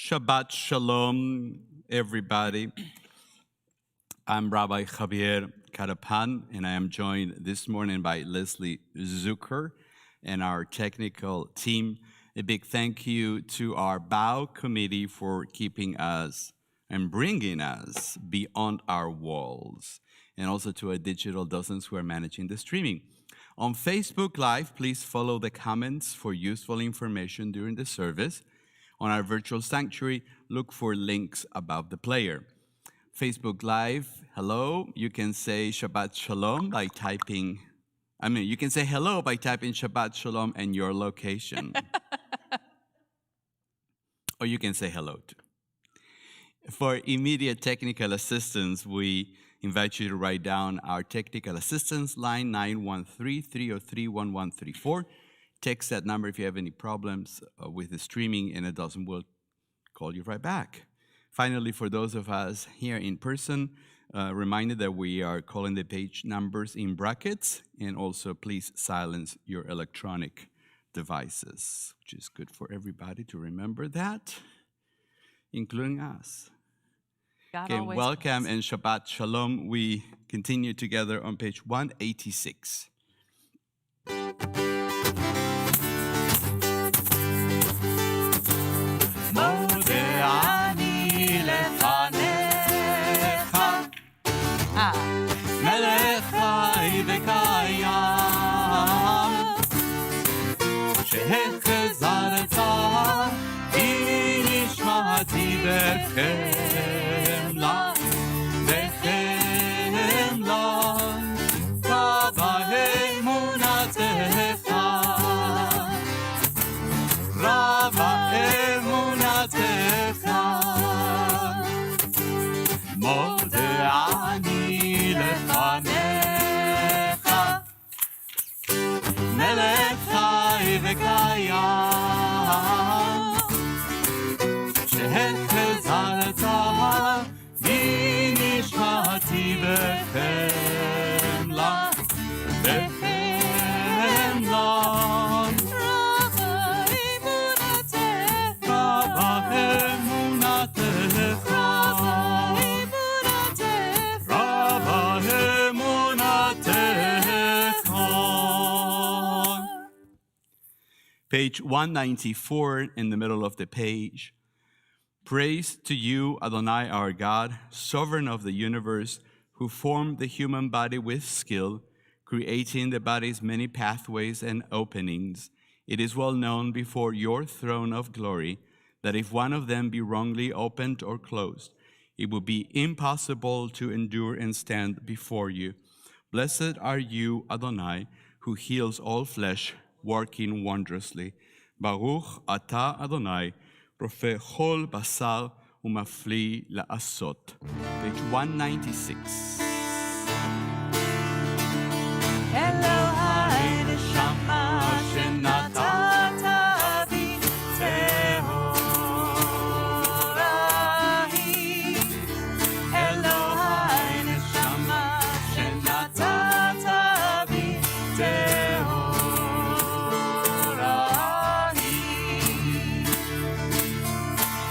Shabbat Shalom, everybody. I'm Rabbi Javier Carapan, and I am joined this morning by Leslie Zucker and our technical team. A big thank you to our BOW committee for keeping us and bringing us beyond our walls, and also to our digital dozens who are managing the streaming. On Facebook Live, please follow the comments for useful information during the service. On our virtual sanctuary, look for links above the player. Facebook Live, hello. You can say Shabbat Shalom by typing, you can say hello by typing Shabbat Shalom and your location. Or you can say hello too. For immediate technical assistance, we invite you to write down our technical assistance line, 913-303-1134. Text that number if you have any problems with the streaming, and a dozen will call you right back. Finally, for those of us here in person, reminded that we are calling the page numbers in brackets, and also please silence your electronic devices, which is good for everybody to remember that, including us. Okay, welcome and Shabbat Shalom. We continue together on page 186. מלך חי וקיים, שהחזרת בי נשמתי בחמלה, בחמלה, רבה אמונתך, רבה אמונתך, מודה אני לפניך, מלך חי וקיים, שהחזרת בי נשמתי בחמלה, בחמלה, רבה אמונתך, Page 194 in the middle of the page. Praise to you, Adonai, our God, sovereign of the universe, who formed the human body with skill, creating the body's many pathways and openings. It is well known before your throne of glory that if one of them be wrongly opened or closed, it would be impossible to endure and stand before you. Blessed are you, Adonai, who heals all flesh, working wondrously. Baruch ata Adonai, Rofe chol basar umafli la'asot. Page 196. Elohai neshama shenatata bi tehorahi. Elohai neshama shenatata bi tehorahi.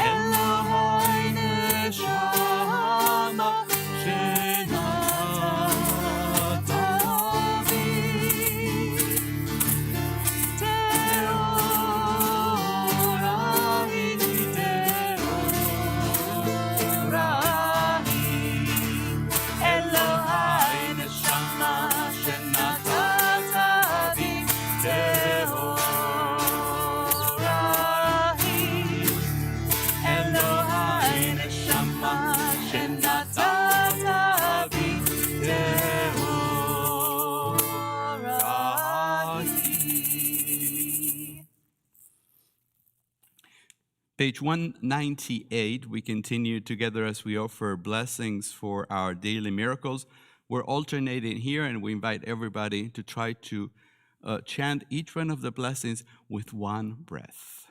Elohai neshama shenatata bi tehorahi, tehorahi. Elohai neshama shenatata bi tehorahi. Elohai neshama shenatata bi tehorahi. Page 198, we continue together as we offer blessings for our daily miracles. We're alternating here, and we invite everybody to try to chant each one of the blessings with one breath.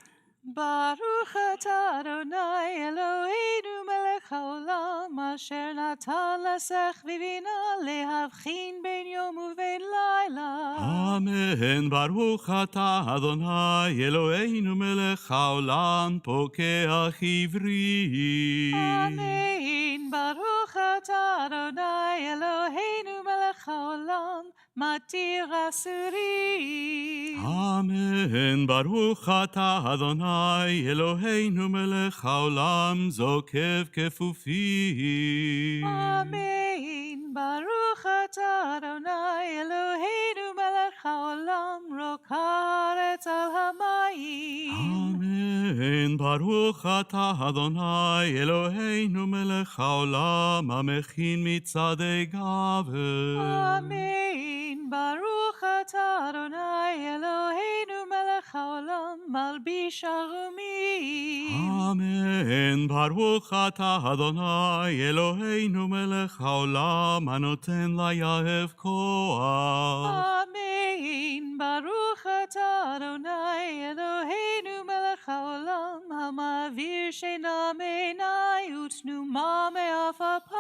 Baruch atah Adonai Eloheinu מלך העולם, אשר נתן לשכל ובינה להבחין בין יום ובין לילה. אמן, ברוך אתה, אדוני, אלוהינו מלך העולם, פוקח עברי. אמן, ברוך אתה, אדוני, אלוהינו מלך העולם, מתיר אסורים. אמן, ברוך אתה, אדוני, אלוהינו מלך העולם, זוקף כפופים. אמן, ברוך אתה, אדוני, אלוהינו מלך העולם, רוק הארץ על המים. אמן, ברוך אתה, אדוני, אלוהינו מלך העולם, המכין מצעדי גבר. אמן, ברוך אתה, אדוני, אלוהינו מלך העולם, מלביש ערומים. אמן, ברוך אתה, אדוני, אלוהינו מלך העולם, הנותן ליהב כוח. אמן, ברוך אתה, אדוני, אלוהינו מלך העולם, המעביר שינה מעיני ותנומה מעפעפי.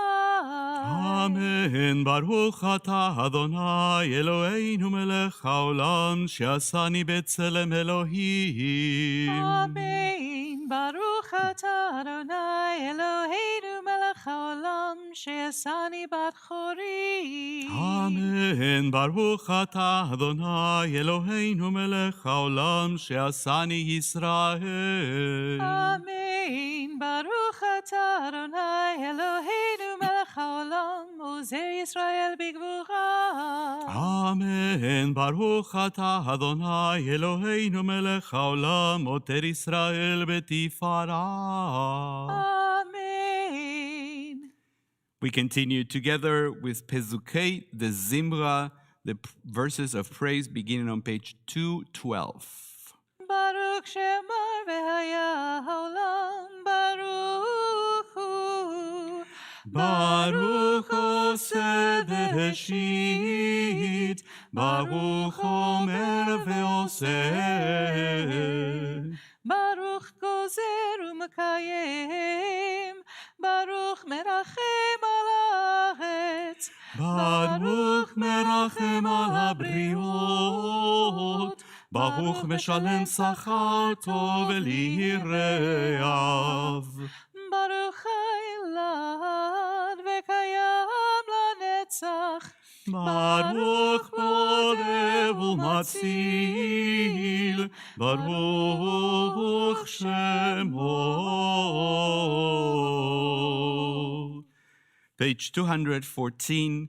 אמן, ברוך אתה, אדוני, אלוהינו מלך העולם, שעשני בצלם אלוהים. אמן, ברוך אתה, אדוני, אלוהינו מלך העולם, שעשני בת חורים. אמן, ברוך אתה, אדוני, אלוהינו מלך העולם, שעשני ישראל. אמן, ברוך אתה, אדוני, אלוהינו מלך העולם, עוזר ישראל בגבורה. אמן, ברוך אתה, אדוני, אלוהינו מלך העולם, עוטר ישראל בתפארה. Amen. We continue together with Pezukei, the Zimra, the verses of praise beginning on page 212. Baruch Shemar v'haya haolam, Baruch hu. Baruch Oseh Bereshit, Baruch Omer ve'oseh. Baruch gozer u'mekayem, Baruch merachem al haaretz, Baruch merachem al habriot, Baruch meshalem sachar tov lireav. Baruch ha'elad v'kayam lanetzach, Baruch borev u'matzil, Baruch Shemo. Page 214,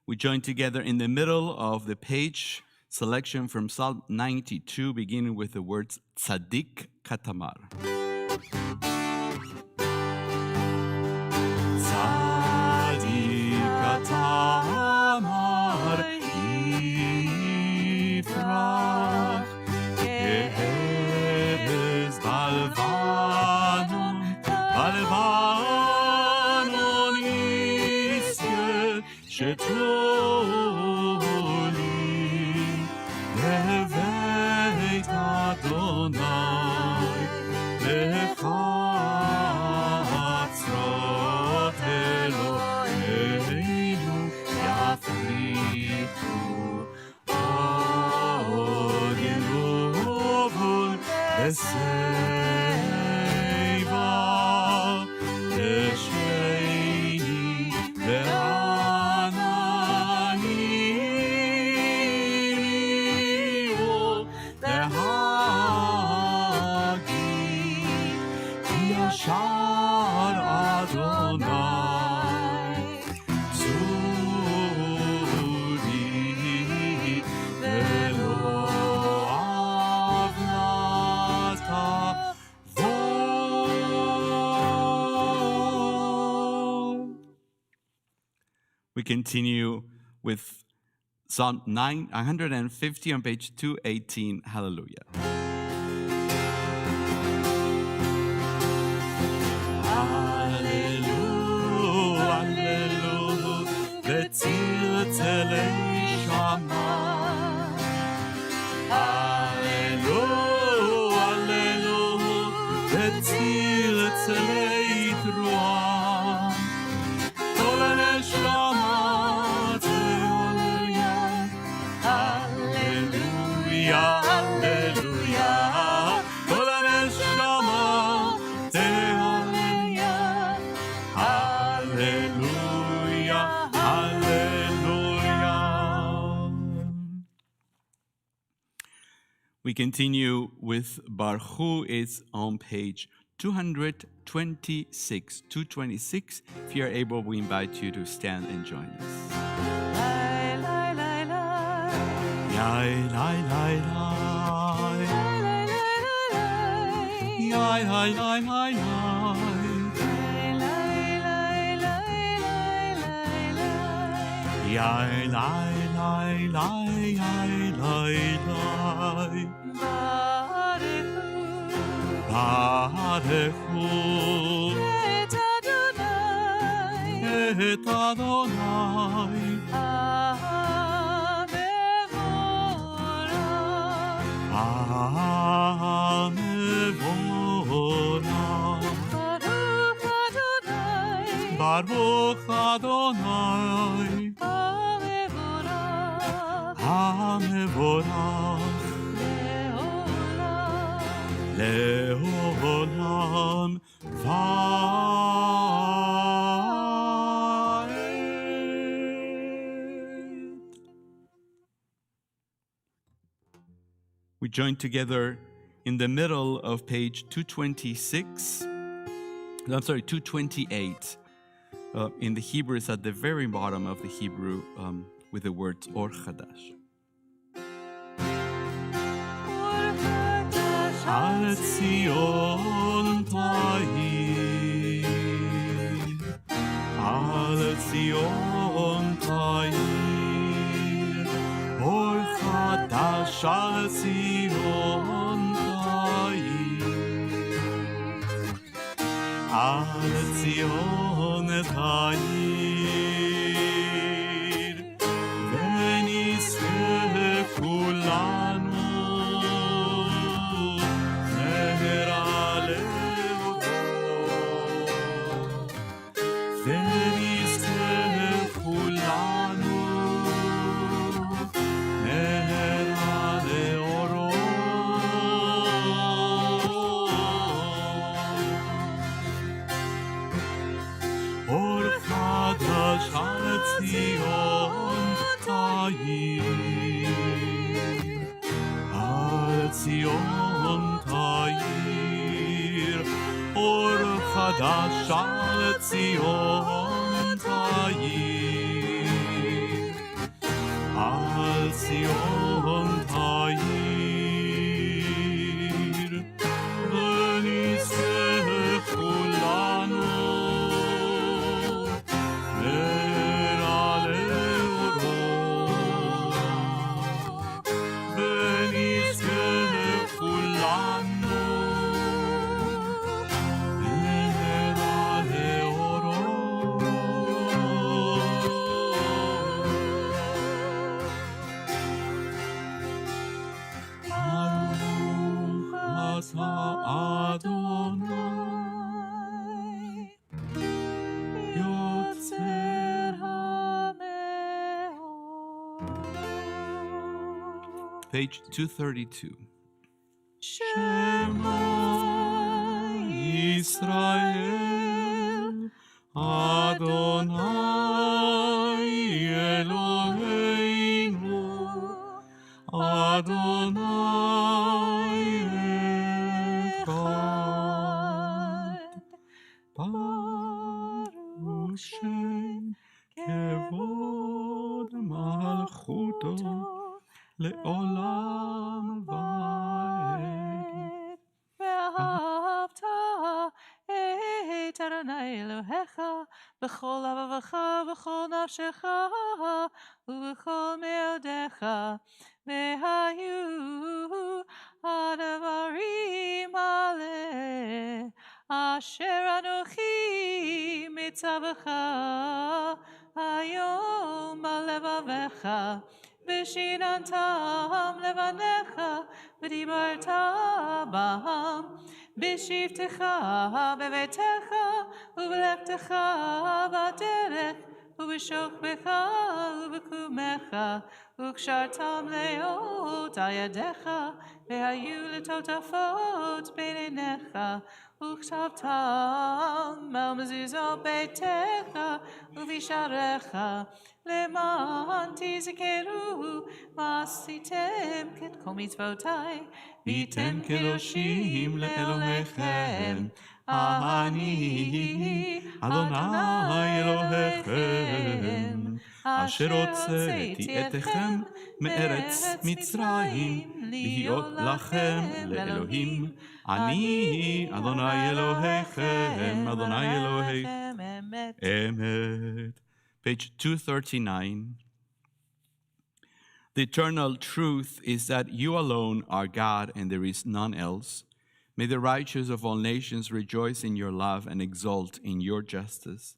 we join together in the middle of the page, selection from Psalm 92, beginning with the words Tzadik Katamar. Tzadik Katamar Yifrach Ke'erez Balvanon Balvanon Yisye Shetoli Beveit Adonai Bechatzrot Eloheinu Yafrichu Od Yenovul Beseiva Eshveini Ve'anani Ve'hagi Ki Yashar Adonai Tzuri Ve'lo Avnata Vo. We continue with Psalm 950 on page 218. Hallelujah. Hallelujah, hallelujah, Betzilzelei Shama. Hallelujah, hallelujah, Betzilzelei Truah. We continue with Baruch Hu. It's on page 226. 226. If you're able, we invite you to stand and join us. Lai, lai, lai, lai. Yai, lai, lai, lai. Lai, lai, lai, lai. Yai, lai, lai, lai, lai. Lai, lai, lai, lai, lai, lai. Yai, lai, lai, lai, yai, lai, lai. Baruch Hu. Baruch Hu. Et Adonai. Et Adonai. Amevorach. Baruch Adonai. Amevorach. Amevorach. Leolam. Leolam Vaed. We join together in the middle of page 226. I'm sorry, 228. In the Hebrew, it's at the very bottom of the Hebrew with the words Or Chadash. Al Zion Ta'ir, Al Zion Ta'ir, Or Chadash Al Zion Ta'ir, Al Zion Ta'ir, ונזכה כולנו ציון תאיר, אור חדש על ציון תאיר, על ציון תאיר, ונזכה כולנו Page 232. Shema Israel, Adonai Eloheinu, Adonai Echad, Baruch Shem Kevod Malchuto לעולם ועד. ואהבת את אדוני אלוהיך בכל לבבך ובכל נפשך ובכל מאודיך, והיו הדברים האלה אשר אנוכי מצווך היום על לבביך, ושיננתם לבניך, ודיברת בם, בשבתך בביתך, ובלכתך בדרך, ובשוכבך ובקומך, וקשרתם לאות על ידיך, והיו לטוטפות בין עיניך, וכתבתם על מזוזות ביתך ובשעריך, למען תזכרו מה עשיתם את כל מצוותי, והייתם קדושים לאלוהיכם. אני אדוני אלוהיכם, אשר הוצאתי אתכם מארץ מצרים, להיות לכם לאלוהים. אני אדוני אלוהיכם, אדוני אלוהיכם, אמת. Page 239. The eternal truth is that you alone are God and there is none else. May the righteous of all nations rejoice in your love and exult in your justice.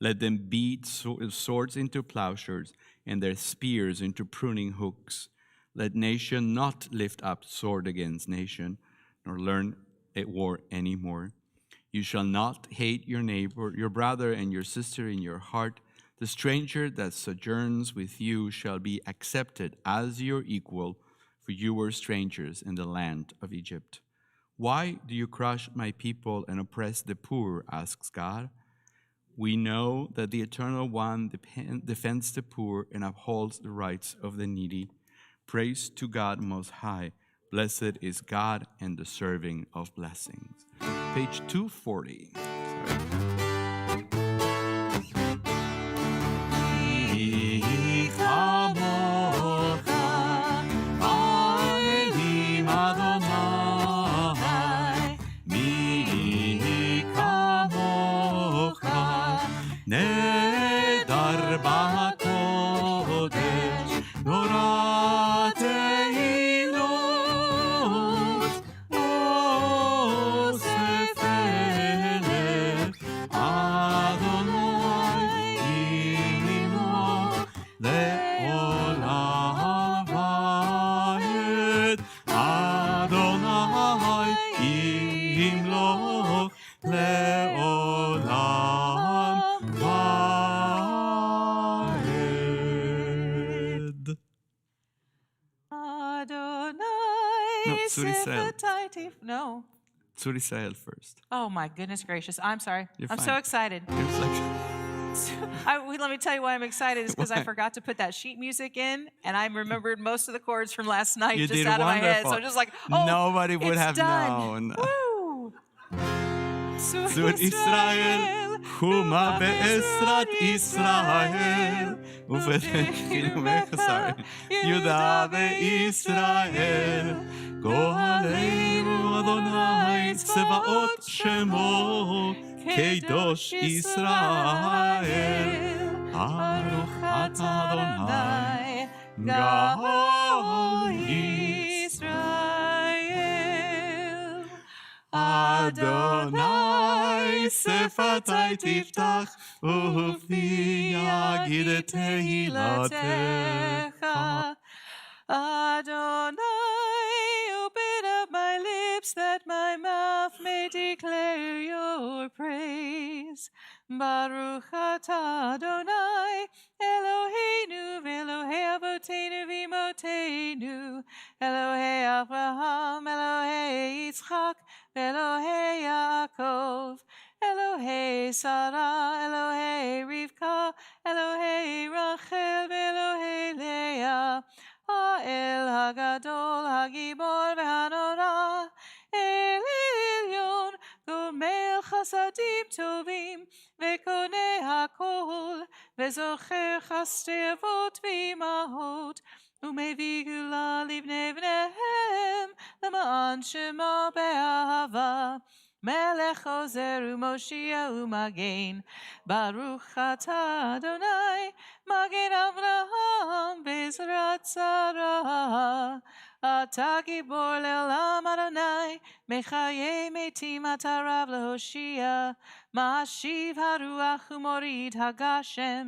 Let them beat swords into plowshares and their spears into pruning hooks. Let nation not lift up sword against nation, nor learn a war anymore. You shall not hate your neighbor, your brother and your sister in your heart. The stranger that sojourns with you shall be accepted as your equal, for you were strangers in the land of Egypt. Why do you crush my people and oppress the poor, asks God. We know that the Eternal One defends the poor and upholds the rights of the needy. Praise to God Most High. Blessed is God and deserving of blessings. Page 240. נדר בקודש, נורא תהילות, אוסף אלף, אדוני ימלוך לעולם ועד, אדוני ימלוך לעולם. No. Tzur Israel first. Oh my goodness gracious. I'm sorry. You're I'm fine. so excited. Let me tell you why I'm excited is because I forgot to put that sheet music in and I remembered most of the chords from last night You just did out of my head. So wonderful. I'm just like, oh, Nobody would it's have done. known. Woo! Tzur Israel, Huma be'esrat Israel, Yehuda ve'Israel, Go'aleinu Adonai Tzevaot Shemo, Kedosh Israel, Baruch atah Adonai, Gaon Israel. Adonai sefatai tiftach, ufi yagid et tehilatecha. Adonai, open up my lips that my mouth may declare your praise. Baruch atah Adonai, Eloheinu v'Elohei Avoteinu v'Imotenu, Elohei Avraham, Elohei Yitzchak, Elohei Yaakov, Elohei Sarah, Elohei Rivka, Elohei Rachel, Elohei Leah, Ha'el Hagadol, Hagibor v'Hanora, El Elyon, Gomel Chasadim Tovim, Vekone HaKol, Vezocher Chasdei Avot v'Imahot, Umevii Gula Livnei Bneihem, L'ma'an Shemo be'ahava, Melech Ozer u'Moshia u'Magen, Baruch atah Adonai, Magen Avraham Bezrat Sarah. Ata Gibor le'olam Adonai, Mechayei metim ata Rav lehoshia, Ma'ashiv haruach u'morid hagashem,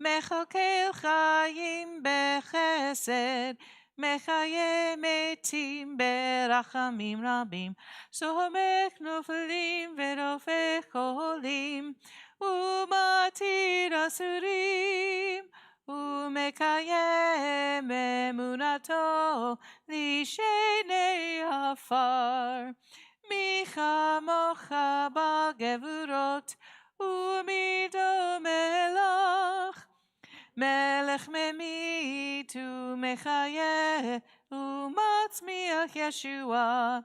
Mechokel chayim bechesed, Mechayei metim berachamim rabim, Sohomech nofelim verofech olim, ומתיר אסורים, ומקיים אמונתו לשני עפר. מי כמוך בגבורות ומדומה לך, מלך ממית ומחיה ומצמיח ישועה,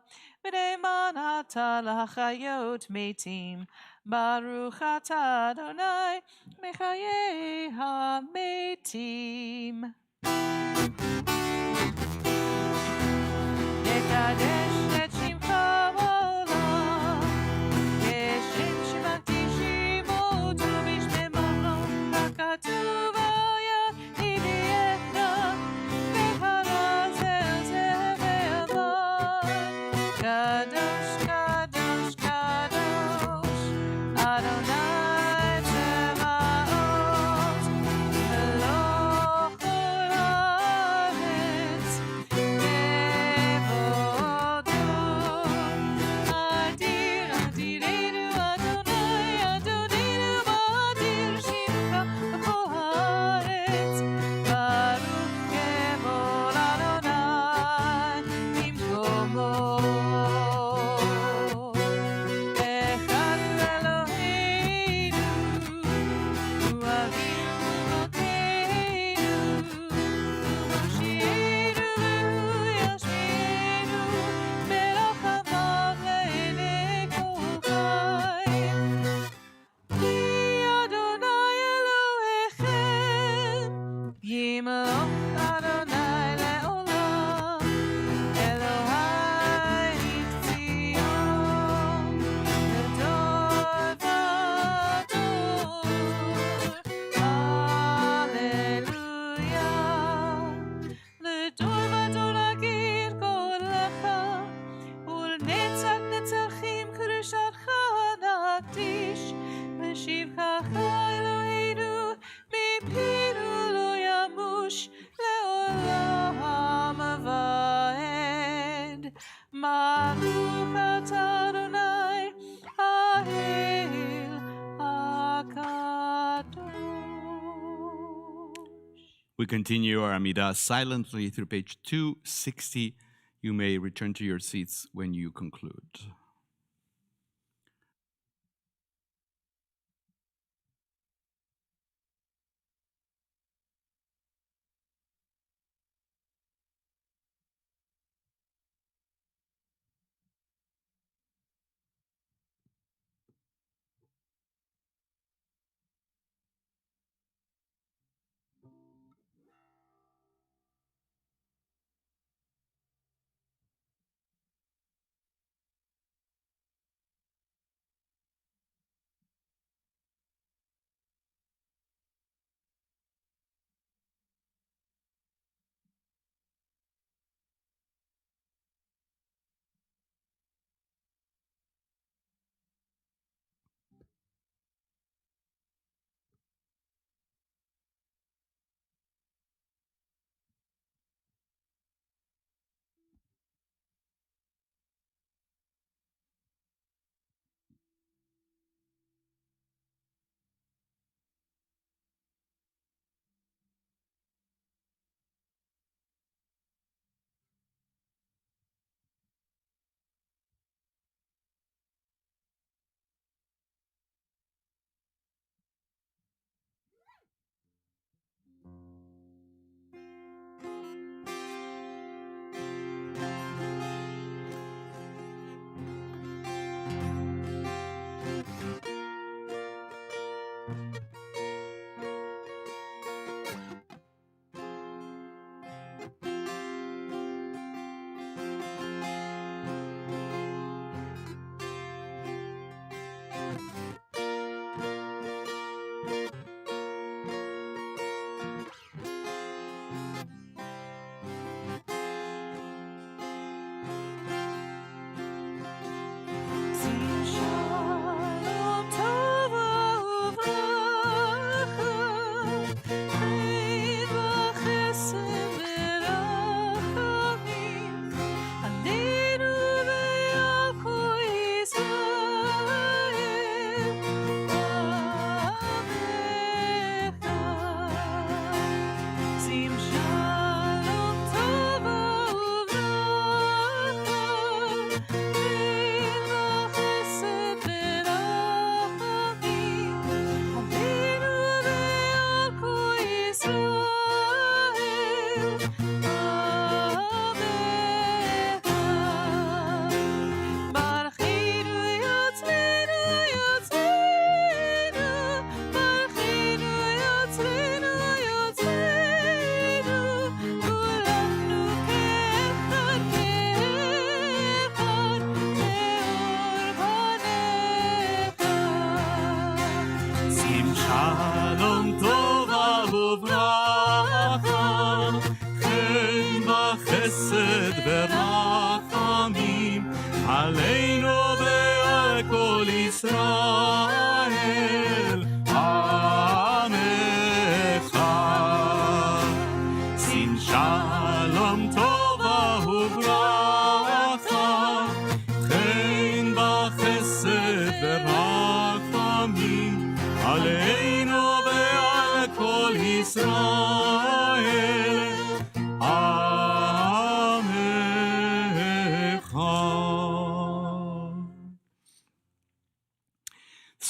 ונאמן אתה להחיות מתים. ברוך אתה אדוני מחיי המתים. נקדש את שמך בעולם, כשם שמקדישים אותו בשמך, ככתוב היה הביאך, והרזל זה ואמר, קדוש קדוש קדוש אדוני צבאות, מלוך כל הארץ כבודו. אדיר אדירנו אדוני, אדוננו מאדיר שמך בכל הארץ. ברוך כבוד אדוני במקומו. אחד הוא אלוהינו, הוא אבינו ומותינו, הוא מושיענו והוא ישמיענו, ברחמיו לעיני כל חיים. כי אדוני אלוהיכם, ימלוך אדוני לעולם, אלוהי ציון, לדור ודור. הללויה. לדור ודור נגיד קולך, ולנצח נצחים קדושתך נקדיש. בשבחך אלוהינו מפינו לא ימוש לעולם ועד. ברוך אתה אדוני האל הקדוש. We continue our Amidah silently through page 260. You may return to your seats when you conclude.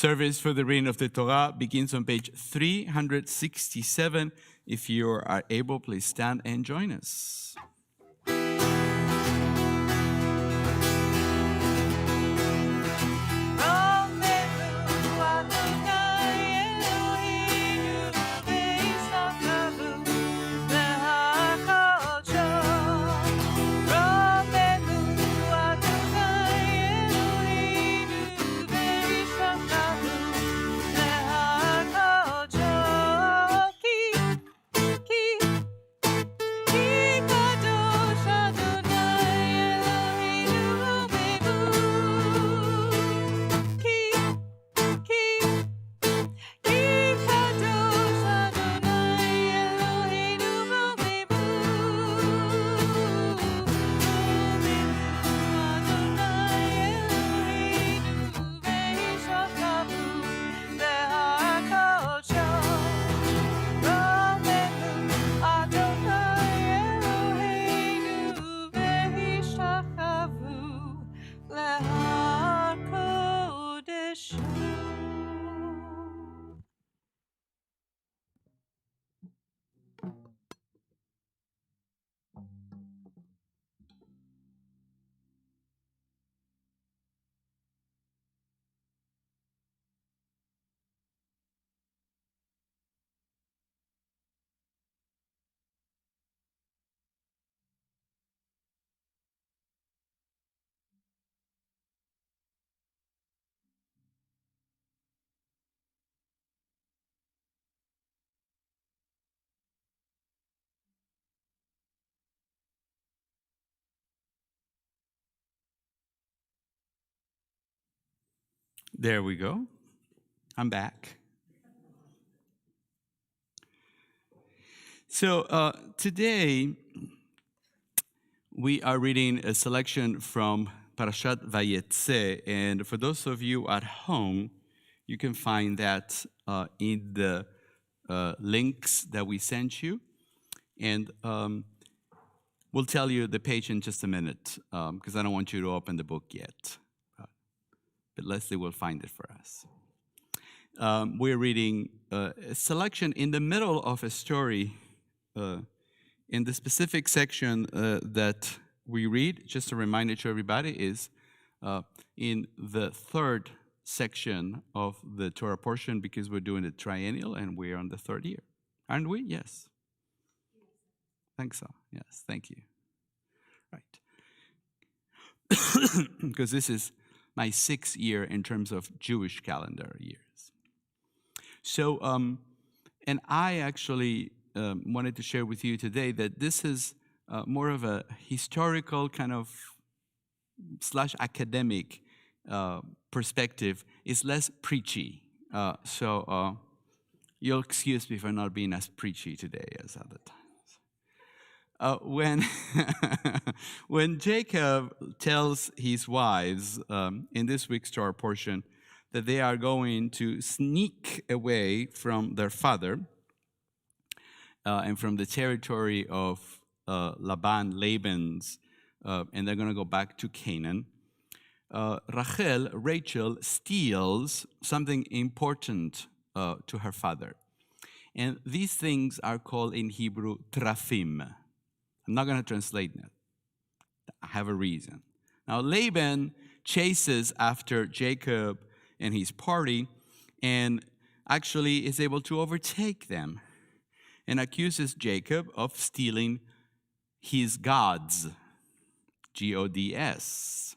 service for the reading of the Torah begins on page 367. If you are able, please stand and join us. There we go. I'm back. So today we are reading a selection from Parashat Vayetze, and for those of you at home, you can find that in the links that we sent you, and we'll tell you the page in just a minute because I don't want you to open the book yet. But Leslie will find it for us. We're reading a selection in the middle of a story in the specific section that we read. Just a reminder to everybody is in the third section of the Torah portion because we're doing the triennial and we're on the third year. Aren't we? Yes. I think so. Yes. Thank you. Right. Because this is my 6th year in terms of Jewish calendar years. So, and I actually wanted to share with you today that this is more of a historical kind of / academic perspective. It's less preachy. So you'll excuse me for not being as preachy today as other times. When Jacob tells his wives in this week's Torah portion that they are going to sneak away from their father and from the territory of Laban's, and they're going to go back to Canaan, Rachel steals something important to her father. And these things are called in Hebrew trafim. I'm not going to translate that. I have a reason. Now, Laban chases after Jacob and his party and actually is able to overtake them and accuses Jacob of stealing his gods, G-O-D-S.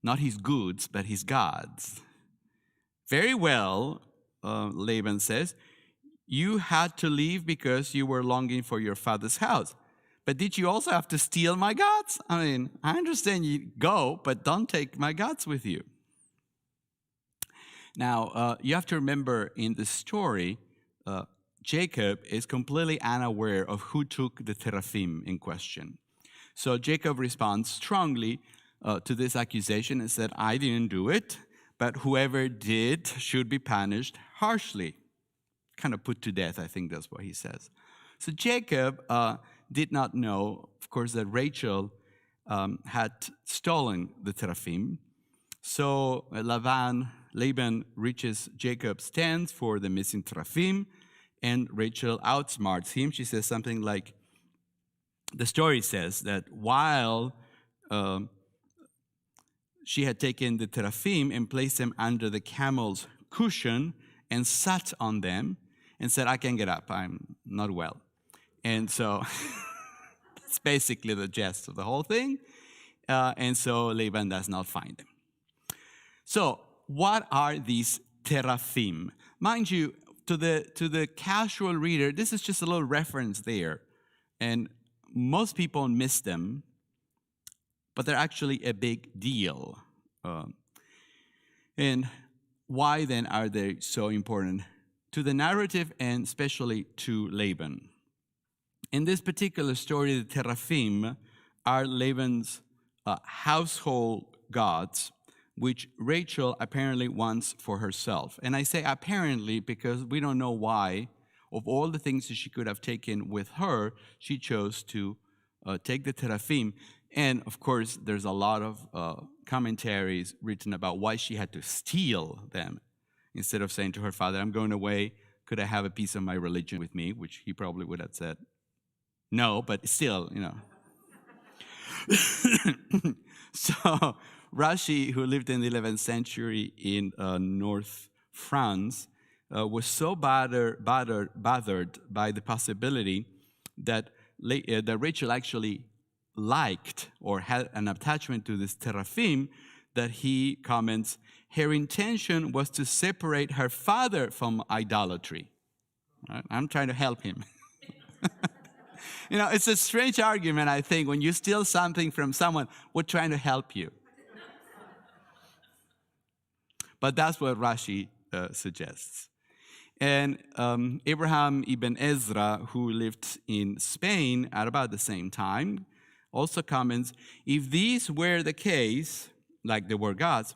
Not his goods, but his gods. Very well, Laban says, you had to leave because you were longing for your father's house. But did you also have to steal my gods? I mean, I understand you go, but don't take my gods with you. Now, you have to remember in the story, Jacob is completely unaware of who took the teraphim in question. So Jacob responds strongly to this accusation and said, I didn't do it, but whoever did should be punished harshly. Kind of put to death, I think that's what he says. So Jacob did not know, of course, that Rachel had stolen the teraphim. So Laban Laban reaches Jacob's tent for the missing teraphim, and Rachel outsmarts him. She says something like, the story says that while she had taken the teraphim and placed them under the camel's cushion and sat on them and said, I can't get up, I'm not well. And so that's basically the gist of the whole thing. And so Laban does not find them. So what are these teraphim? Mind you, to the casual reader, this is just a little reference there. And most people miss them, but they're actually a big deal. And why then are they so important to the narrative and especially to Laban? In this particular story, the teraphim are Laban's household gods, which Rachel apparently wants for herself. And I say apparently because we don't know why. Of all the things that she could have taken with her, she chose to take the teraphim. And of course, there's a lot of commentaries written about why she had to steal them instead of saying to her father, I'm going away, could I have a piece of my religion with me? Which he probably would have said no, but still, you know. So Rashi, who lived in the 11th century in North France, was so bothered by the possibility that Rachel actually liked or had an attachment to this teraphim, that he comments, her intention was to separate her father from idolatry. Right? I'm trying to help him. You know, it's a strange argument, I think, when you steal something from someone, we're trying to help you. But that's what Rashi suggests. And Abraham ibn Ezra, who lived in Spain at about the same time, also comments, if these were the case, like they were gods,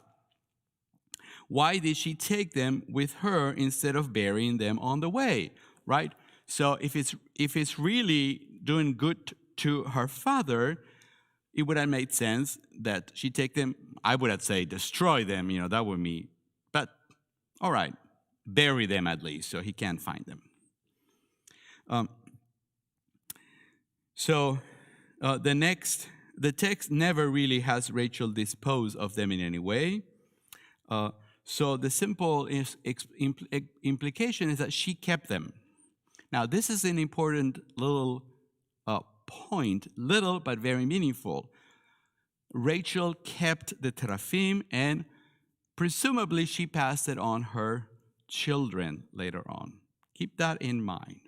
why did she take them with her instead of burying them on the way, right? So if it's really doing good to her father, it would have made sense that she take them, I would have said destroy them, you know, that would be, but all right, bury them at least so he can't find them. The text never really has Rachel dispose of them in any way. So the simple implication is that she kept them. Now, this is an important little point, little but very meaningful. Rachel kept the teraphim, and presumably she passed it on her children later on. Keep that in mind.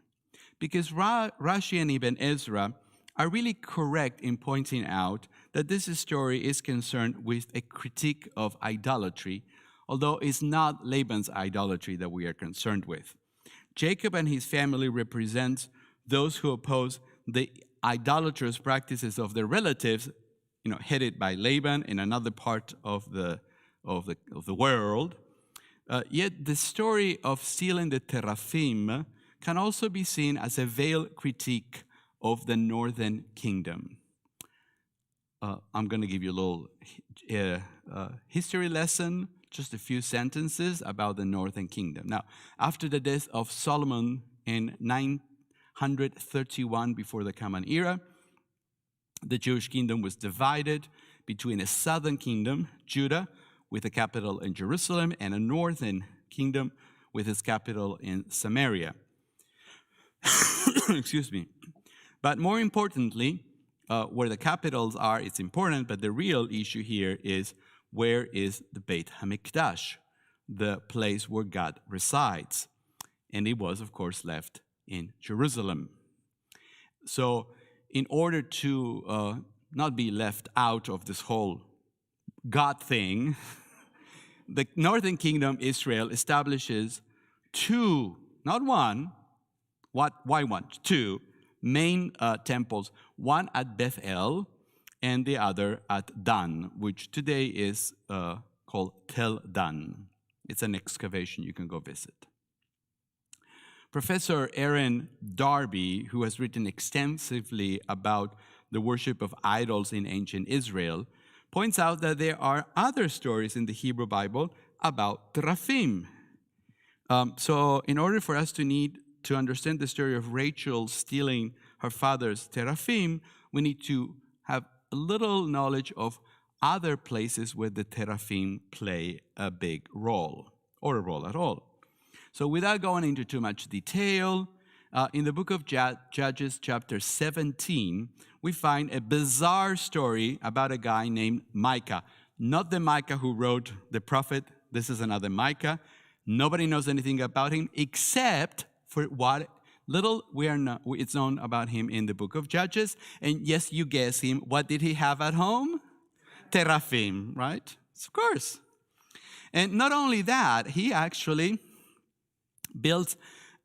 Because Rashi and Ibn Ezra are really correct in pointing out that this story is concerned with a critique of idolatry, although it's not Laban's idolatry that we are concerned with. Jacob and his family represent those who oppose the idolatrous practices of their relatives, you know, headed by Laban in another part of the world. Yet the story of stealing the teraphim can also be seen as a veiled critique of the northern kingdom. I'm going to give you a little history lesson, just a few sentences about the northern kingdom. Now, after the death of Solomon in 931 before the Common Era, the Jewish kingdom was divided between a southern kingdom, Judah, with a capital in Jerusalem, and a northern kingdom with its capital in Samaria. Excuse me. But more importantly, where the capitals are, it's important, but the real issue here is, where is the Beit HaMikdash, the place where God resides? And it was, of course, left in Jerusalem. So in order to not be left out of this whole God thing, the northern kingdom, Israel, establishes two, not one, why one? Two main temples, one at Bethel and the other at Dan, which today is called Tel Dan. It's an excavation you can go visit. Professor Aaron Darby, who has written extensively about the worship of idols in ancient Israel, points out that there are other stories in the Hebrew Bible about teraphim. So in order for us to understand the story of Rachel stealing her father's teraphim, we need to have a little knowledge of other places where the teraphim play a big role, or a role at all. So without going into too much detail, in the book of Judges, chapter 17, we find a bizarre story about a guy named Micah. Not the Micah who wrote the prophet. This is another Micah. Nobody knows anything about him except for what little it's known about him in the book of Judges. And yes, you guess him. What did he have at home? Teraphim, right? Of course. And not only that, he actually built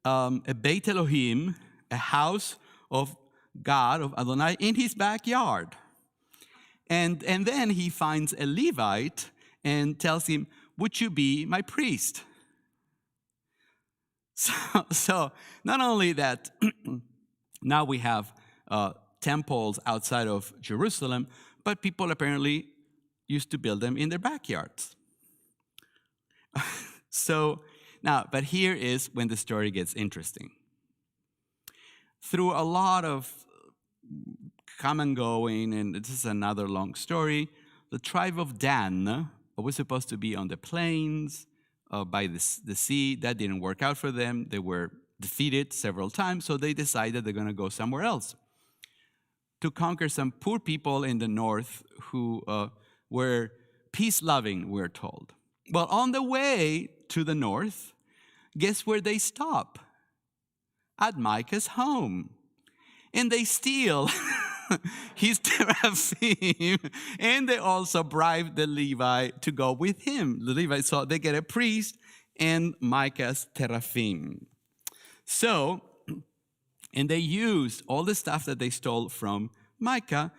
a Beit Elohim, a house of God, of Adonai, in his backyard. And then he finds a Levite and tells him, would you be my priest? So not only that, now we have temples outside of Jerusalem, but people apparently used to build them in their backyards. But here is when the story gets interesting. Through a lot of come and going, and this is another long story, the tribe of Dan was supposed to be on the plains by the sea. That didn't work out for them. They were defeated several times, so they decided they're going to go somewhere else to conquer some poor people in the north who were peace-loving, we're told. Well, on the way to the north, guess where they stop? At Micah's home. And they steal his teraphim, and they also bribe the Levite to go with him. The Levite, so they get a priest and Micah's teraphim. So, and they used all the stuff that they stole from Micah,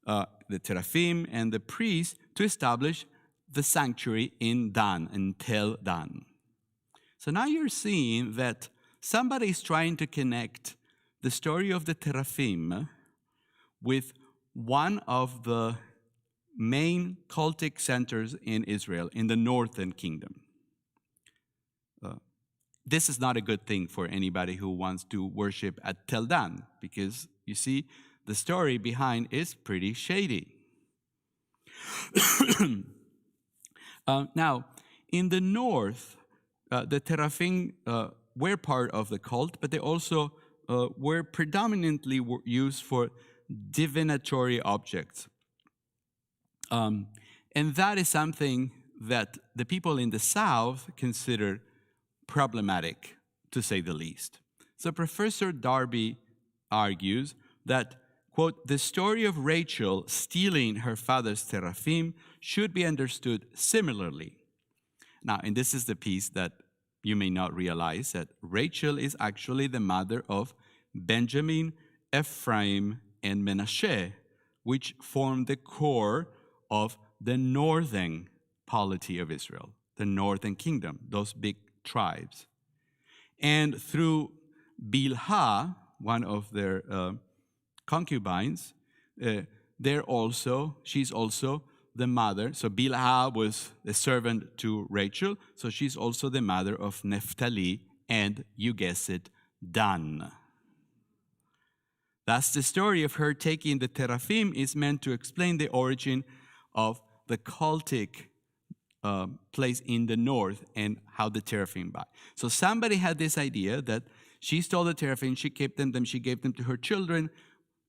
the teraphim and the priest, to establish the sanctuary in Dan, in Tel Dan. So now you're seeing that somebody is trying to connect the story of the teraphim with one of the main cultic centers in Israel, in the northern kingdom. This is not a good thing for anybody who wants to worship at Tel Dan, because you see, the story behind is pretty shady. Now, in the north, the teraphim were part of the cult, but they also were predominantly used for divinatory objects. And that is something that the people in the south consider problematic, to say the least. So Professor Darby argues that, quote, the story of Rachel stealing her father's teraphim should be understood similarly. Now, and this is the piece that you may not realize, that Rachel is actually the mother of Benjamin, Ephraim, and Menashe, which form the core of the northern polity of Israel, the northern kingdom, those big tribes. And through Bilhah, one of their concubines, she's also the mother. So Bilhah was a servant to Rachel, so she's also the mother of Naphtali and, you guess it, Dan. Thus, the story of her taking the teraphim is meant to explain the origin of the cultic place in the north and how the teraphim by. So somebody had this idea that she stole the teraphim, she kept them, she gave them to her children,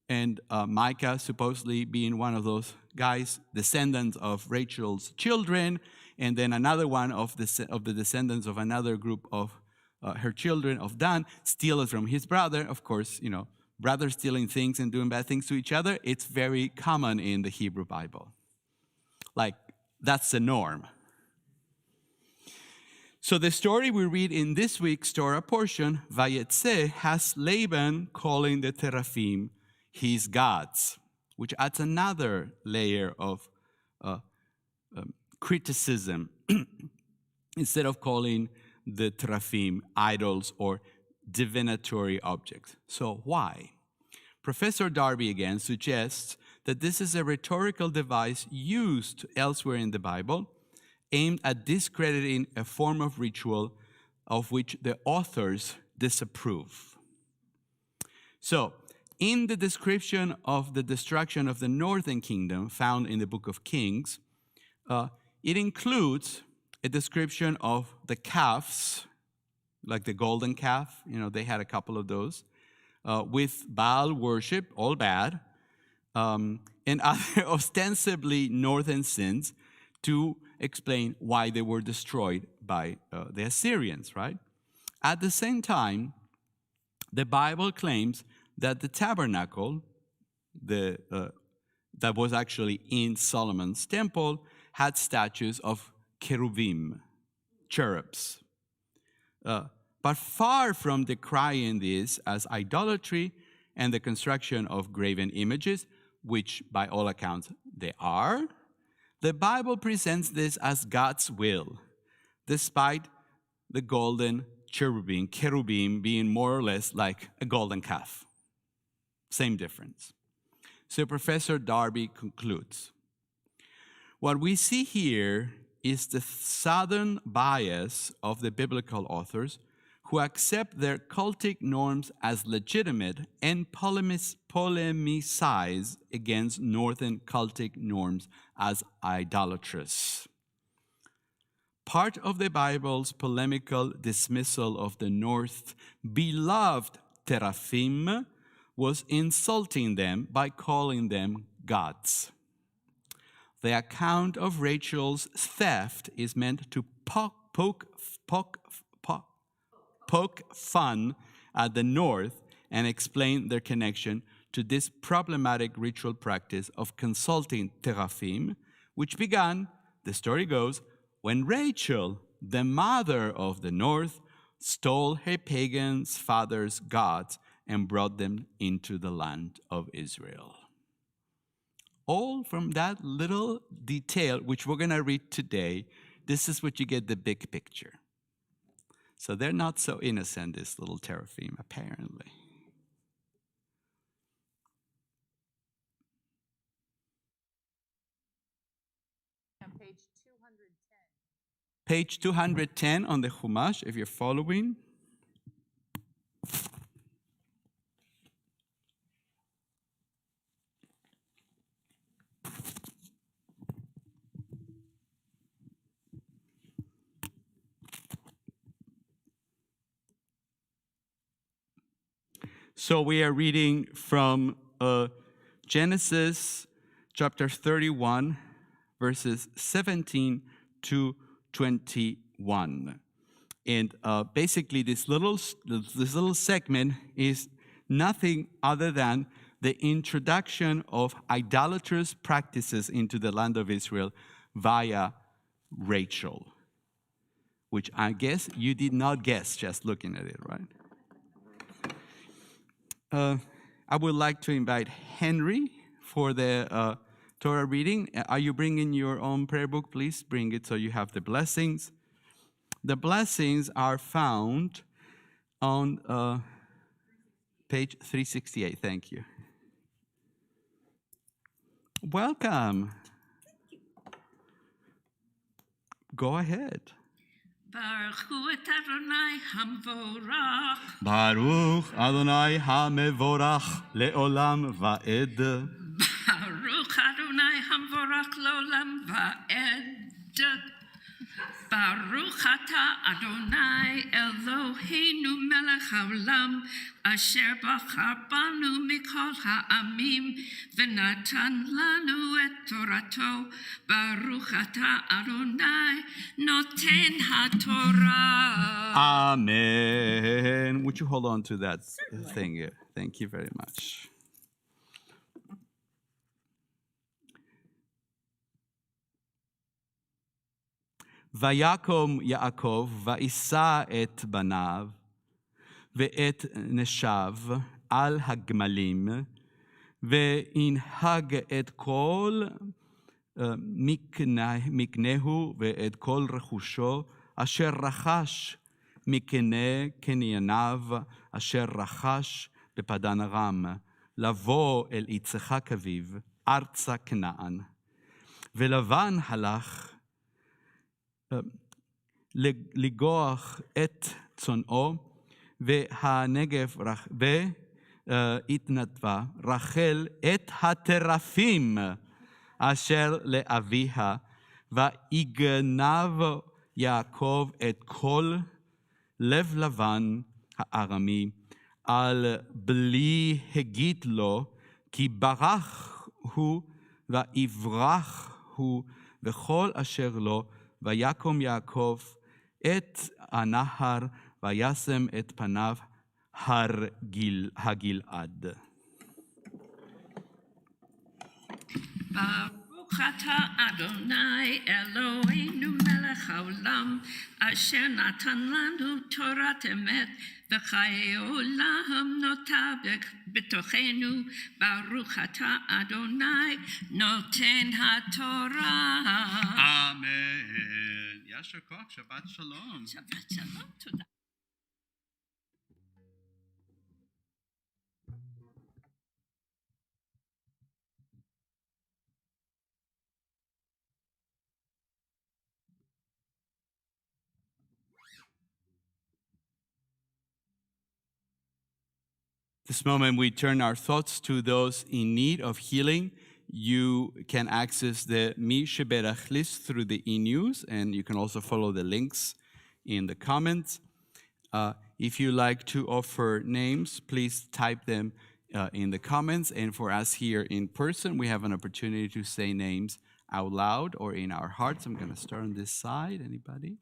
and Micah supposedly being one of those guys, descendants of Rachel's children, and then another one of the descendants of another group of her children of Dan, steals from his brother. Of course, brothers stealing things and doing bad things to each other, it's very common in the Hebrew Bible. Like, that's the norm. So the story we read in this week's Torah portion, Vayetze, has Laban calling the teraphim his gods, which adds another layer of criticism. Instead of calling the teraphim idols or divinatory objects. So why? Professor Darby again suggests that this is a rhetorical device used elsewhere in the Bible, aimed at discrediting a form of ritual of which the authors disapprove. So, in the description of the destruction of the northern kingdom found in the book of Kings, it includes a description of the calves, like the golden calf. They had a couple of those, with Baal worship, all bad, and other ostensibly northern sins to explain why they were destroyed by the Assyrians, right? At the same time, the Bible claims that the tabernacle, that was actually in Solomon's temple, had statues of cherubim, cherubs. But far from decrying this as idolatry and the construction of graven images, which by all accounts they are, the Bible presents this as God's will, despite the golden cherubim being more or less like a golden calf. Same difference. So Professor Darby concludes, what we see here is the southern bias of the biblical authors who accept their cultic norms as legitimate and polemicize against northern cultic norms as idolatrous. Part of the Bible's polemical dismissal of the North's beloved teraphim was insulting them by calling them gods. The account of Rachel's theft is meant to poke fun at the North and explain their connection to this problematic ritual practice of consulting teraphim, which began, the story goes, when Rachel, the mother of the North, stole her pagan father's gods and brought them into the land of Israel. All from that little detail, which we're going to read today, this is what you get the big picture. So they're not so innocent, this little teraphim, apparently. Page 210. Page 210 on the Chumash, if you're following. So we are reading from Genesis chapter 31, verses 17 to 21. And basically this little segment is nothing other than the introduction of idolatrous practices into the land of Israel via Rachel, which I guess you did not guess just looking at it, right? I would like to invite Henry for the Torah reading. Are you bringing your own prayer book? Please bring it so you have the blessings. The blessings are found on page 368. Thank you. Welcome. Go ahead. Baruch hu et Adonai hamvorach. Baruch Adonai HaMevorach le'olam va'ed. Baruch Adonai hamvorach le'olam va'ed. Baruch ata Adonai Eloheinu melech haolam asher bachar banu mikol ha'amim v'natan lanu et torato. Baruch ata Adonai noten ha'torah. Amen. Would you hold on to that thing here? Thank you very much. ויקום יעקב ויישא את בניו ואת נשיו על הגמלים וינהג את כל מקנהו ואת כל רכושו אשר רכש מקנה קנייניו אשר רכש בפדן ארם לבוא אל יצחק אביו ארצה כנען ולבן הלך לגוח את צונאו, והנגב והתנדבה רחל את הטרפים אשר לאביה, ויגנב יעקב את כל לב לבן הארמי, על בלי הגיד לו, כי ברח הוא ויברח הוא וכל אשר לו, ויקום יעקב את הנהר, וישם את פניו הר הגלעד. ברוך אתה אדוני אלוהינו מלך העולם, אשר נתן לנו תורת אמת, וחיי עולם נוטע בתוכנו. ברוך אתה אדוני נותן התורה. אמן. יישר כוח, שבת שלום. שבת שלום, תודה. This moment, we turn our thoughts to those in need of healing. You can access the Mi Sheberach list through the e-news, and you can also follow the links in the comments. If you like to offer names, please type them in the comments. And for us here in person, we have an opportunity to say names out loud or in our hearts. I'm going to start on this side. Anybody?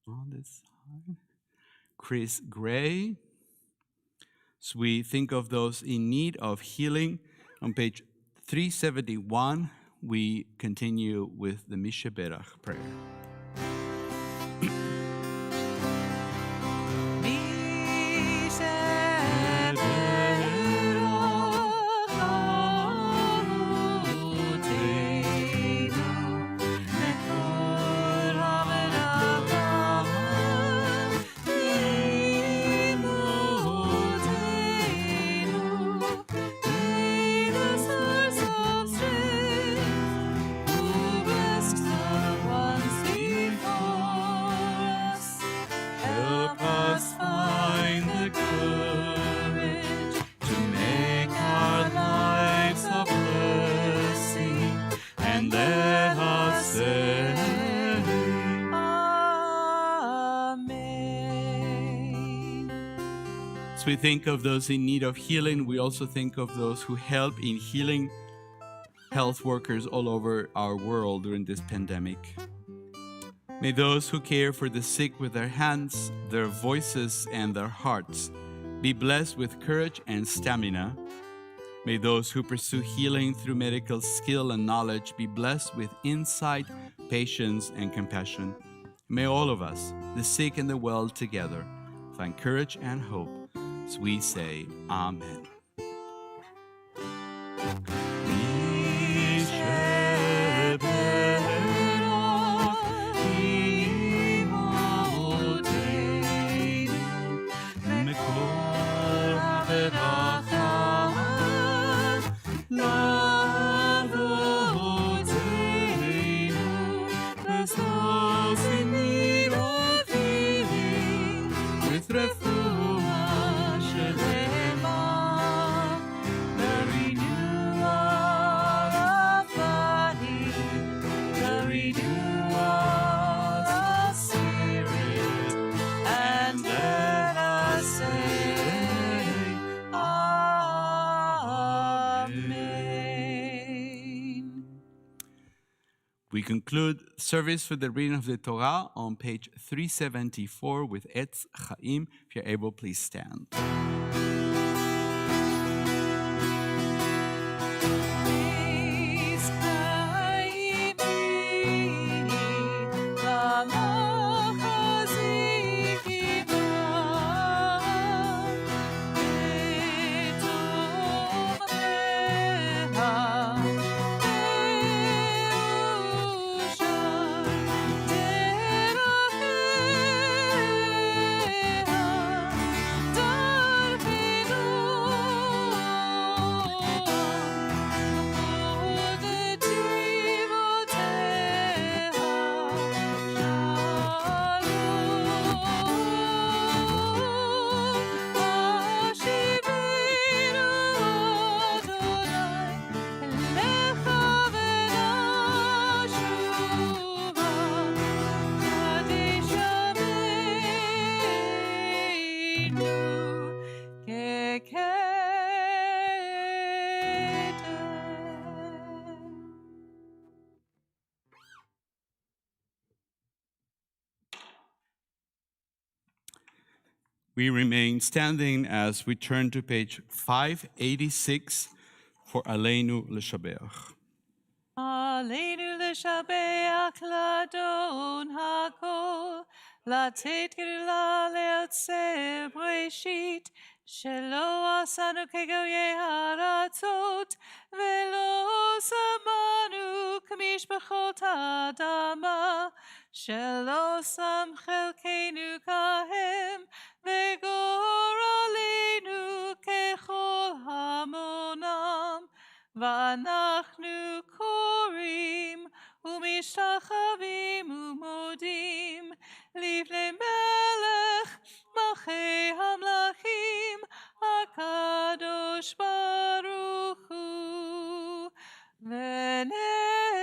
On this side. Chris Gray. So we think of those in need of healing. On page 371, we continue with the Mi Sheberach prayer. We think of those in need of healing. We also think of those who help in healing health workers all over our world during this pandemic. May those who care for the sick with their hands, their voices, and their hearts be blessed with courage and stamina. May those who pursue healing through medical skill and knowledge be blessed with insight, patience, and compassion. May all of us, the sick and the well together, find courage and hope. So we say, Amen. We conclude service for the reading of the Torah on page 374 with Etz Chaim. If you're able, please stand. We remain standing as we turn to page 586 for Aleinu L'Shabeach. עלינו לשבח לאדון הכל, לתת גדולה לעצב בראשית, שלא עשנו כגויי הארצות, ולא שמנו כמשפחות האדמה, שלא שם חלקנו כהם, וגורלנו ככל המונם. ואנחנו קוראים ומשתחווים ומודים לפני מלך מלכי המלכים הקדוש ברוך הוא. ונאמר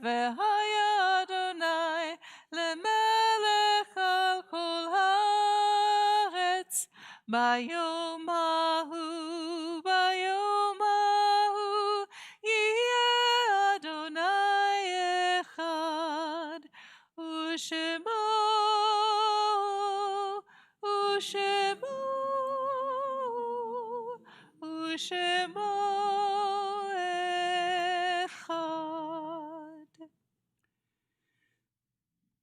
והיה אדוני למלך על כל הארץ ביום ההוא ביום ההוא יהיה אדוני אחד ושמו אחד.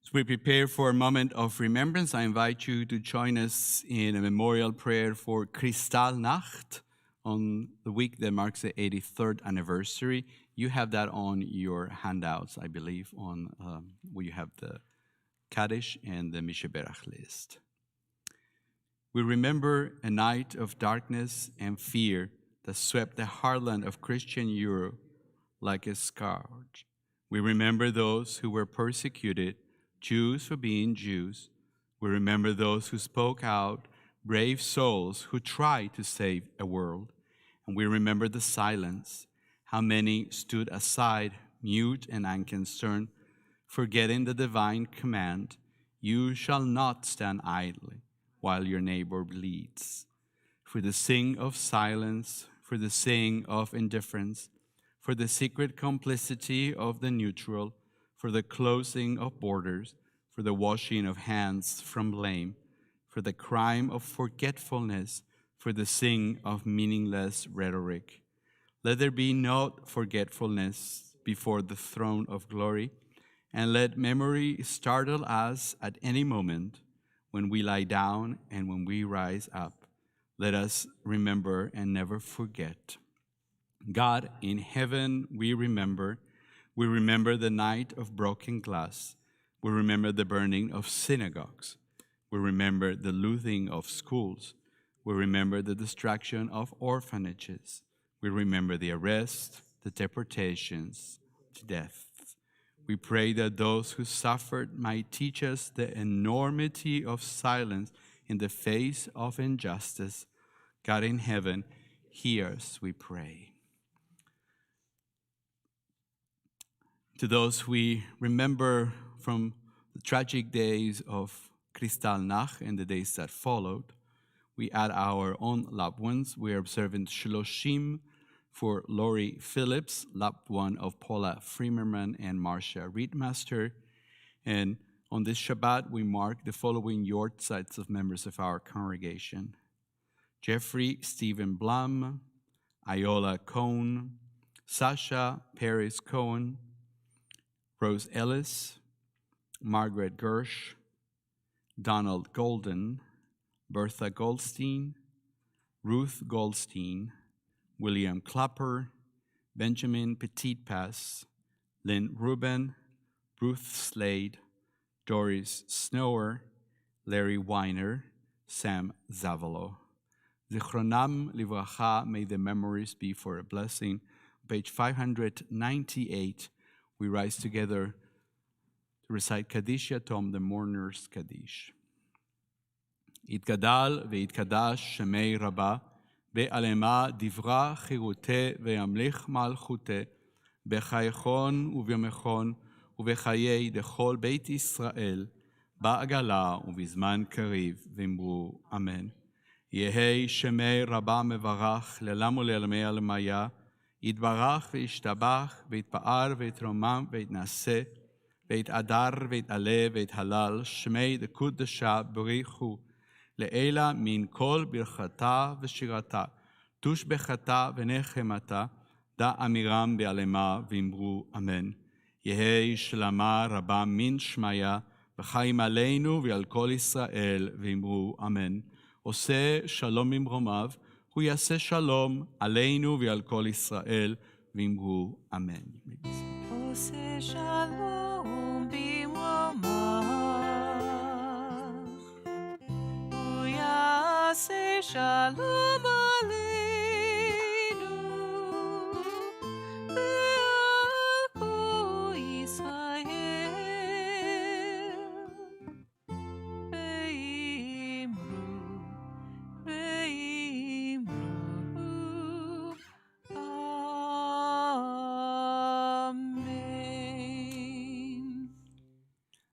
As we prepare for a moment of remembrance, I invite you to join us in a memorial prayer for Kristallnacht on the week that marks the 83rd anniversary. You have that on your handouts, I believe, on where you have the Kaddish and the Misheberach list. We remember a night of darkness and fear that swept the heartland of Christian Europe like a scourge. We remember those who were persecuted, Jews for being Jews. We remember those who spoke out, brave souls who tried to save a world. And we remember the silence, how many stood aside, mute and unconcerned, forgetting the divine command, "You shall not stand idly while your neighbor bleeds." For the sin of silence, for the sin of indifference, for the secret complicity of the neutral, for the closing of borders, for the washing of hands from blame, for the crime of forgetfulness, for the sin of meaningless rhetoric. Let there be no forgetfulness before the throne of glory, and let memory startle us at any moment when we lie down and when we rise up. Let us remember and never forget. God, in heaven we remember. We remember the night of broken glass. We remember the burning of synagogues. We remember the looting of schools. We remember the destruction of orphanages. We remember the arrest, the deportations, the death. We pray that those who suffered might teach us the enormity of silence in the face of injustice. God in heaven, hear us, we pray. To those we remember from the tragic days of Kristallnacht and the days that followed, we add our own loved ones. We are observing Shloshim for Lori Phillips, loved one of Paula Freeman and Marcia Reedmaster. And on this Shabbat, we mark the following yortzites of members of our congregation: Jeffrey Stephen Blum, Iola Cohn, Sasha Paris Cohen, Rose Ellis, Margaret Gersh, Donald Golden, Bertha Goldstein, Ruth Goldstein, William Clapper, Benjamin Petitpas, Lynn Rubin, Ruth Slade, Doris Snower, Larry Weiner, Sam Zavalo. Zichronam livracha, may the memories be for a blessing. Page 598, we rise together to recite Kaddish Yatom, the mourner's Kaddish. יתגדל ויתקדש שמי רבה, בעלמה דברה חירותה וימליך מלכותה, בחייכון וביומכון ובחיי דכל בית ישראל, בעגלה ובזמן קריב, ואמרו אמן. יהי שמי רבה מברך לעולם ולעולמי עלמיה, יתברך וישתבח ויתפאר ויתרומם ויתנשא, ויתהדר ויתעלה ויתהלל, שמי דקודשה בריחו, לעילה מן כל ברכתה ושירתה, תושבחתה ונחמתה, דא אמירם בעלמה ואמרו אמן. יהי שלמה רבה מן שמיה, וחיים עלינו ועל כל ישראל, ואמרו אמן. עושה שלום ממרומיו, הוא יעשה שלום עלינו ועל כל ישראל, ואמרו אמן. עושה שלום במרומיו, הוא יעשה שלום עלינו ועל כל ישראל, ואמרו Amen.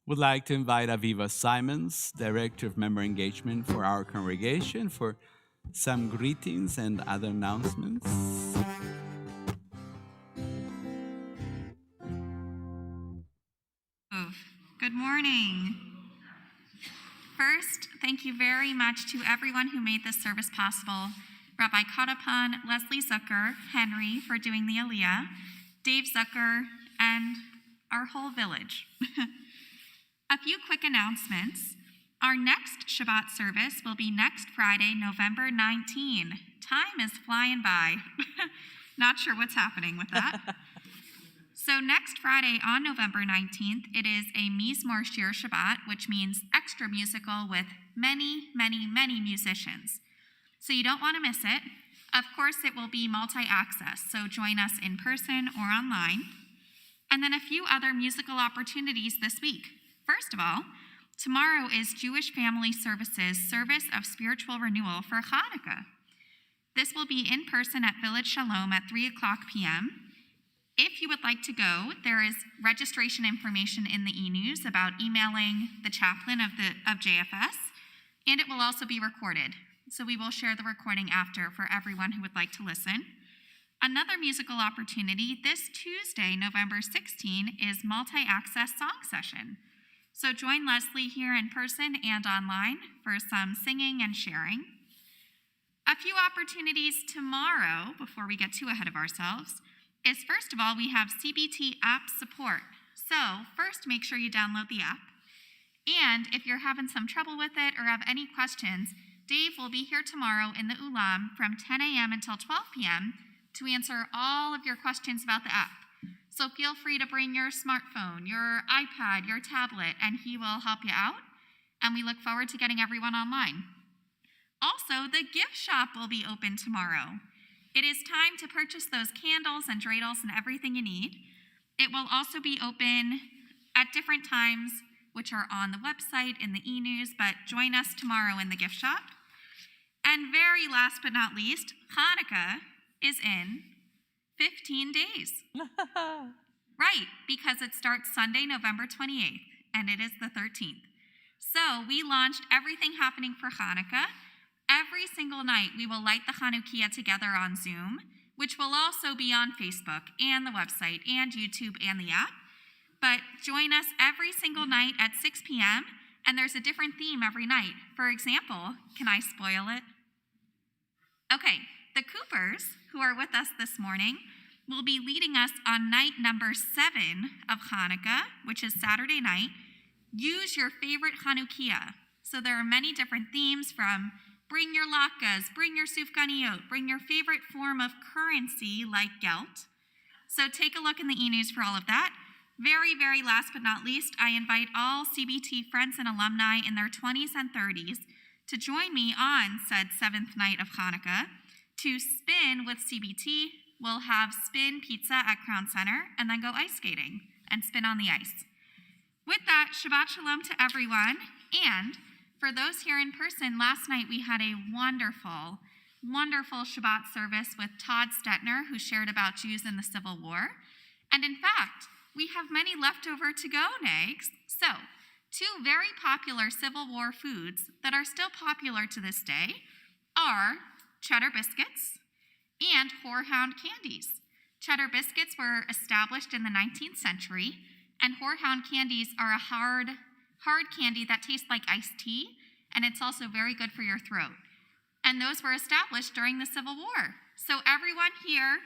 Would like to invite Aviva Simons, Director of Member Engagement for our congregation, for some greetings and other announcements. Good morning. First, thank you very much to everyone who made this service possible. Rabbi Katapan, Leslie Zucker, Henry for doing the Aliyah, Dave Zucker, and our whole village. A few quick announcements. Our next Shabbat service will be next Friday, November 19. Time is flying by. Not sure what's happening with that. So next Friday on November 19th, it is a Mizmor Shir Shabbat, which means extra musical with many, many, many musicians. So you don't want to miss it. Of course, it will be multi-access, so join us in person or online. And then a few other musical opportunities this week. First of all, tomorrow is Jewish Family Services Service of Spiritual Renewal for Hanukkah. This will be in person at Village Shalom at 3 o'clock p.m. If you would like to go, there is registration information in the e-news about emailing the chaplain of JFS, and it will also be recorded. So we will share the recording after for everyone who would like to listen. Another musical opportunity this Tuesday, November 16, is multi-access song session. So join Leslie here in person and online for some singing and sharing. A few opportunities tomorrow, before we get too ahead of ourselves, is first of all, we have CBT app support. So first, make sure you download the app. And if you're having some trouble with it or have any questions, Dave will be here tomorrow in the Ulam from 10 a.m. until 12 p.m. to answer all of your questions about the app. So feel free to bring your smartphone, your iPad, your tablet, and he will help you out. And we look forward to getting everyone online. Also, the gift shop will be open tomorrow. It is time to purchase those candles and dreidels and everything you need. It will also be open at different times, which are on the website in the e-news, but join us tomorrow in the gift shop. And very last but not least, Hanukkah is in 15 days. Right, because it starts Sunday, November 28th, and it is the 13th. So we launched everything happening for Hanukkah. Every single night, we will light the Chanukiah together on Zoom, which will also be on Facebook and the website and YouTube and the app. But join us every single night at 6 p.m., and there's a different theme every night. For example, can I spoil it? Okay, the Coopers, who are with us this morning, will be leading us on night number 7 of Hanukkah, which is Saturday night. Use your favorite Chanukiah. So there are many different themes, from bring your latkes, bring your sufganiyot, bring your favorite form of currency like gelt. So take a look in the e-news for all of that. Very, very last but not least, I invite all CBT friends and alumni in their 20s and 30s to join me on said 7th night of Hanukkah to spin with CBT. We'll have spin pizza at Crown Center and then go ice skating and spin on the ice. With that, Shabbat Shalom to everyone. And for those here in person, last night we had a wonderful, wonderful Shabbat service with Todd Stetner, who shared about Jews in the Civil War. And in fact, we have many left over to go next. So, 2 very popular Civil War foods that are still popular to this day are cheddar biscuits and horehound candies. Cheddar biscuits were established in the 19th century, and horehound candies are a hard candy that tastes like iced tea, and it's also very good for your throat. And those were established during the Civil War. So everyone here,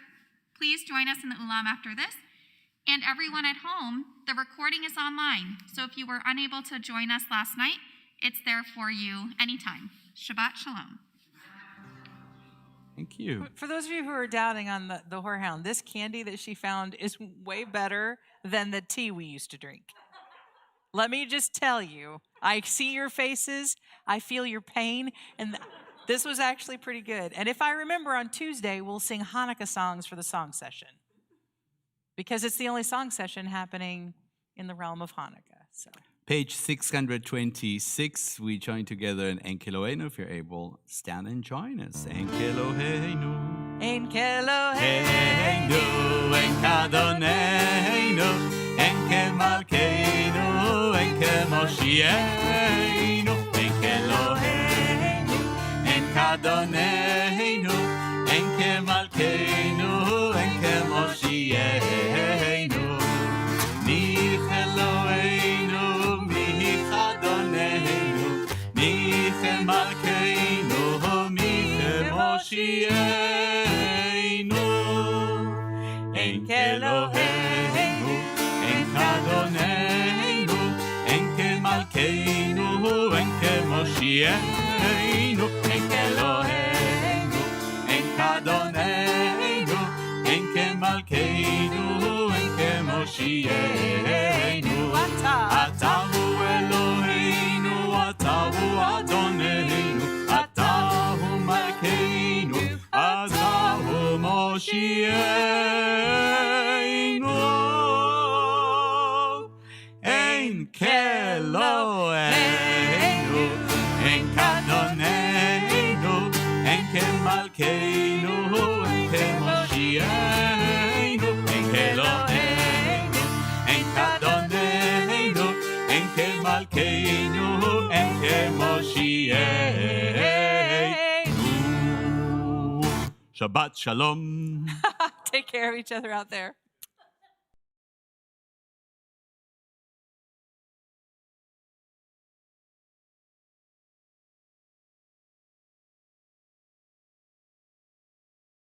please join us in the Ulam after this. And everyone at home, the recording is online. So if you were unable to join us last night, it's there for you anytime. Shabbat Shalom. Thank you. For those of you who are doubting on the whorehound, this candy that she found is way better than the tea we used to drink. Let me just tell you, I see your faces, I feel your pain, and this was actually pretty good. And if I remember, on Tuesday, we'll sing Hanukkah songs for the song session, because it's the only song session happening in the realm of Hanukkah. So. Page 626, we join together in Enkeloheinu. If you're able, stand and join us. Enkeloheinu. Enkeloheinu, Enkadoneinu, Enkemalkeinu, Enkemoshienu, Enkeloheinu, Enkadoneinu, Enkemalkeinu, Enkemoshienu, Nicheloheinu, Michadoneinu, Nichemalkeinu, Michemoshienu, Enkeloheinu, Enkadoneinu, Enkemalkeinu, Enkemoshienu, Enkeloheinu, Enkadoneinu, Enkemalkeinu, Enkemoshienu, Atahu Eloheinu, Atahu Adoneinu, Atahu Malkeinu, Atahu Moshienu, Enkeloheinu, Enkadoneinu, Enkemalkeinu, Enkemoshienu, Enkeloheinu, Enkadoneinu, Enkemalkeinu, Enkemoshienu. Shabbat Shalom. Take care of each other out there.